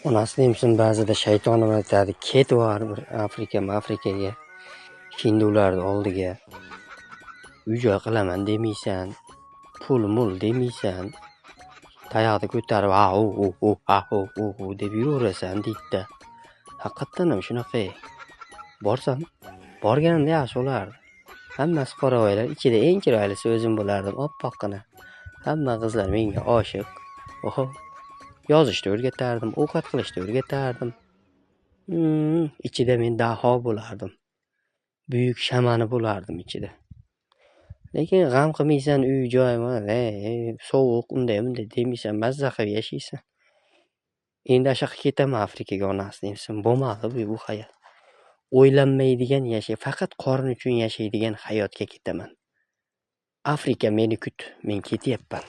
Onasi deymsin ba'zida shaytonim aytadi, ket var bir Afrikaga, hindularni oldiga. Uy-joy qilaman demaysan, pul-mul demaysan, tayoqni ko'tarib ha-hu deb yuraverasan deydi-da. Haqiqatdan ham shunaqa. Borsam, borganimda yaxshi bo'lardi. Hammasi qoravoylar, ichida eng chiroylisi o'zim bo'lardim, oppoqqina. Hamma qizlar menga oshiq. Oho, yozishni o'rgatardim, ovqat qilishni o'rgatardim. Ichida men daho bo'lardim. Buyuk shamani bo'lardim ichida. Lekin g'am qilmaysan, uy-joy, sovuq, unday demaysan, mazza qilib yashaysan. Endi ashaqa ketaman Afrikaga onasi deysan, bo'lmadi bu hayot. O'ylanmaydigan faqat qorin uchun yashaydigan hayotga ketaman. Afrika meni kut, men ketyapman.